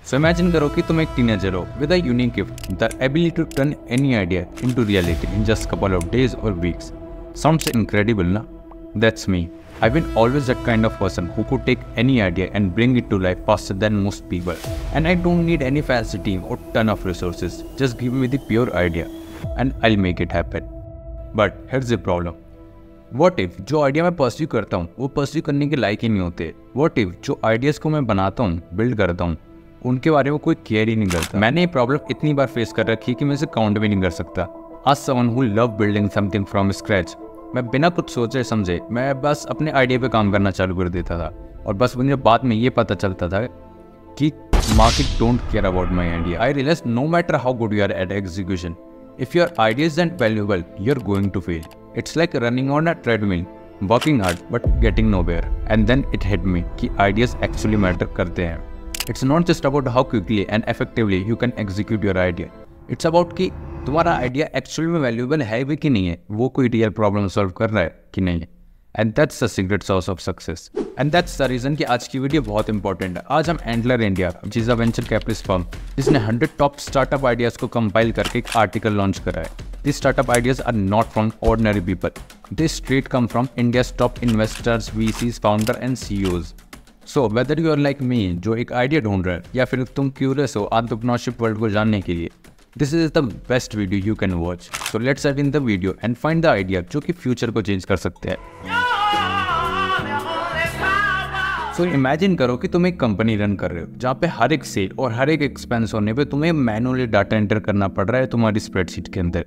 So imagine करो कि तुम एक टीनेजर हो with a unique gift, the ability to turn any idea into reality in just couple of days or weeks. Sounds incredible, na? That's me. I've been always that kind of person who could take any idea and bring it to life faster than most people. And I don't need any fancy team or ton of resources. Just give me the pure idea and I'll make it happen. But here's the problem. What if जो idea मैं pursue करता हूँ वो pursue करने के लायक ही नहीं होते? What if जो आइडियाज़ को मैं बनाता हूँ, बिल्ड करता हूँ, उनके बारे में कोई केयर ही नहीं करता? मैंने ये प्रॉब्लम इतनी बार फेस कर रखी है कि मैं इसे काउंट भी नहीं कर सकता। As someone who love building something from scratch, मैं बिना कुछ सोचे समझे मैं बस अपने आइडिया पे काम करना चालू कर देता था और बस मुझे बाद में ये पता चलता था कि market don't care about my idea. I realise no matter how good you are at execution, if your idea isn't valuable, you're going to fail. It's like running on a treadmill, working hard but getting nowhere. And then it hit me कि ideas actually matter करते हैं. It's not just about how quickly and effectively you can execute your idea. It's about कि तुम्हारा idea actually में valuable है भी कि नहीं है, वो कोई रियल प्रॉब्लम सॉल्व कर रहा है कि नहीं है। एंड दैट्स द सीक्रेट सॉर्स of success. And that's the reason कि आज की वीडियो बहुत इंपॉर्टेंट है। आज हम Antler India, which is a venture capitalist firm, जिसने 100 टॉप स्टार्टअप आइडियाज को कंपाइल करके एक आर्टिकल लॉन्च करा है। These startup ideas are not from ordinary people. They straight come from India's top investors, VCs, founder and CEOs. So whether you are like me, जो एक idea ढूंढ रहा है, या फिर तुम क्यूरियस हो एंटरप्रेन्योरशिप वर्ल्ड को जानने के लिए, this is the best video you can watch. So let's dive in the video and find the idea जो कि फ्यूचर को चेंज कर सकते हैं। So imagine करो कि तुम एक कंपनी रन कर रहे हो जहाँ पे हर एक सेल और हर एक एक्सपेंस होने पे तुम्हें मैनुअली डाटा एंटर करना पड़ रहा है तुम्हारी स्प्रेडशीट के अंदर।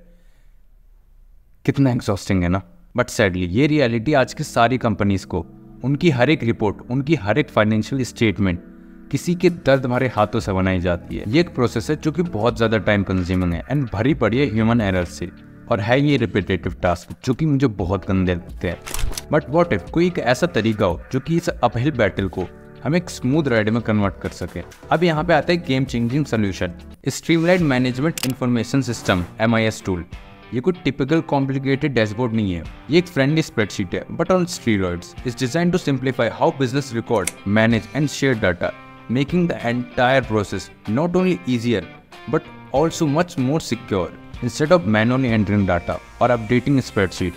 कितना एग्जॉस्टिंग है ना? बट सैडली ये रियलिटी आज की सारी कंपनीज को, उनकी हर एक रिपोर्ट, उनकी हर एक फाइनेंशियल स्टेटमेंट किसी के दर्द भरे हाथों से बनाई जाती है। ये एक प्रोसेस है जो कि बहुत ज़्यादा टाइम कंज्यूमिंग है एंड भरी पड़ी है ह्यूमन एरर से, और है ये रिपीटेटिव टास्क जो कि मुझे बहुत गंदे लगते हैं। बट व्हाट इफ कोई एक ऐसा तरीका हो जो कि इस अपहिल बैटल को हम एक स्मूथ राइड में कन्वर्ट कर सके। अब यहाँ पे आता है game changing solution, streamlined management information system MIS tool. ये कोई टिपिकल कॉम्प्लिकेटेड डैशबोर्ड नहीं है, ये एक फ्रेंडली स्प्रेडशीट है but on steroids. It's designed to simplify how business record, manage and share data, making the entire process not only easier but also much more secure. Instead of manually entering data or updating a spreadsheet,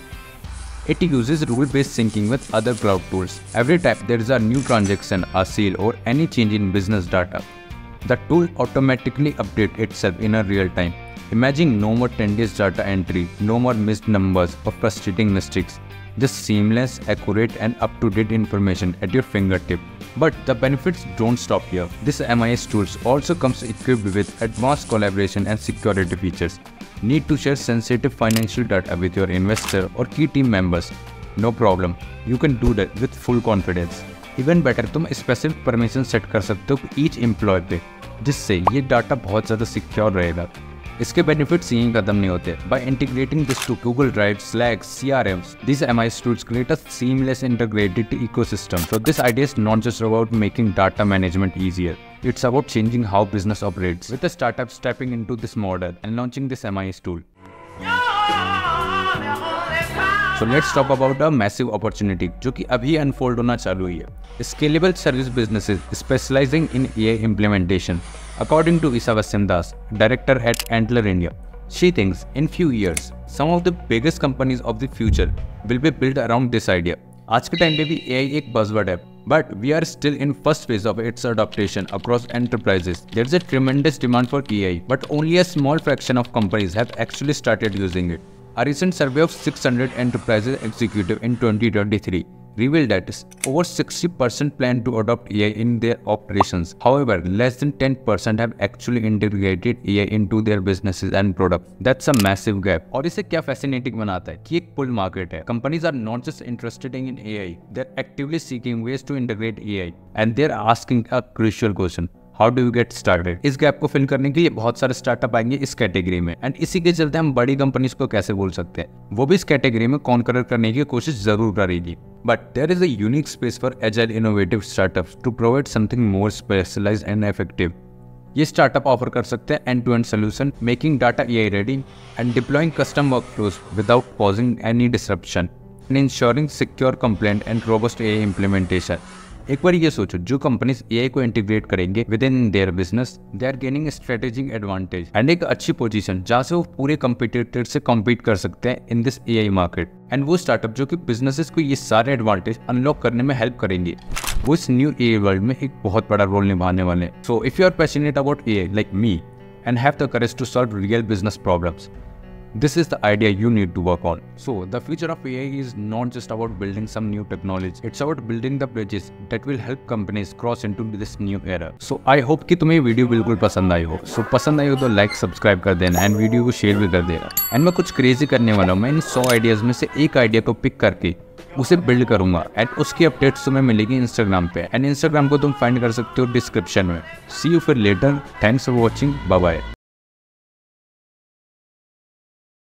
it uses rule-based syncing with other cloud tools. Every time there is a new transaction, a sale or any change in business data, the tool automatically updates itself in a real time. Imagine no more tedious data entry, no more missed numbers or frustrating mistakes. Just seamless, accurate and up-to-date information at your fingertip. But the benefits don't stop here. This MIS tools also comes equipped with advanced collaboration and security features. Need to share sensitive financial data with your investor or key team members? No problem. You can do that with full confidence. Even better, तुम specific permission set कर सकते हो each employee पे, जिससे ये data बहुत ज़्यादा secure रहेगा। इसके बेनिफिट्स यहीं खत्म नहीं होते। By integrating this to Google Drive, Slack, CRMs, these MIS tools create a seamless integrated ecosystem. So this idea is not just about making data management easier. It's about changing how business operates. With the startup stepping into this model and launching this MIS tool. So let's talk about a massive opportunity जो कि अभी unfold होना चालू हुई है। Scalable service businesses specializing in AI implementation. According to Isa Vasimdas, director at Antler India, she thinks in few years some of the biggest companies of the future will be built around this idea. आज के time पे भी AI एक buzzword है, but we are still in first phase of its adoption across enterprises. There is a tremendous demand for AI, but only a small fraction of companies have actually started using it. A recent survey of 600 enterprises executive in 2023 revealed that over 60% plan to adopt AI in their operations. However, less than 10% have actually integrated AI into their businesses and products. That's a massive gap. और इसे क्या fascinating बनाता है कि एक pull market है. Companies are not just interested in AI, they're actively seeking ways to integrate AI, and they're asking a crucial question. How do you get started? इस gap को फिल करने के लिए बहुत सारे स्टार्टअप आएंगे इस कैटेगरी में, एंड इसी के चलते हम बड़ी कंपनीज को कैसे बोल सकते हैं, वो भी इस कैटेगरी में कॉन्कर करने की कोशिश जरूर करेगी। But there is a unique space for agile innovative startups to provide something more specialised and effective. ये स्टार्टअप ऑफर कर सकते हैं end to end solution, making data AI ready and deploying custom workflows without causing any disruption and ensuring secure, compliant and robust AI implementation. एक बार ये सोचो, जो companies AI को इंटीग्रेट करेंगे within their business, they are gaining strategic advantage and एक अच्छी position जहां से वो पूरे कंपटीटर से कम्पीट कर सकते हैं in this AI market. And वो स्टार्टअप जो कि बिजनेसेस को ये सारे एडवांटेज अनलॉक करने में हेल्प करेंगे, वो इस न्यू एआई वर्ल्ड में एक बहुत बड़ा रोल निभाने वाले हैं। So if you are passionate about AI like me and have the courage to solve real business problems, this is the idea you need to work on. So the future of AI is not just about building some new technology, it's about building the bridges that will help companies cross into this new era. So I hope कि तुम्हें video बिल्कुल पसंद आई हो। So पसंद आई हो तो like subscribe कर देना एंड वीडियो को शेयर भी कर देना। एंड मैं कुछ क्रेजी करने वाला हूँ, मैं इन 100 आइडियाज में से एक आइडिया को पिक करके उसे बिल्ड करूंगा एंड उसकी अपडेट्स तुम्हें मिलेगी इंस्टाग्राम पे, एंड इंस्टाग्राम को तुम फाइंड कर सकते हो डिस्क्रिप्शन में। सी यू फिर later, thanks for watching, bye bye.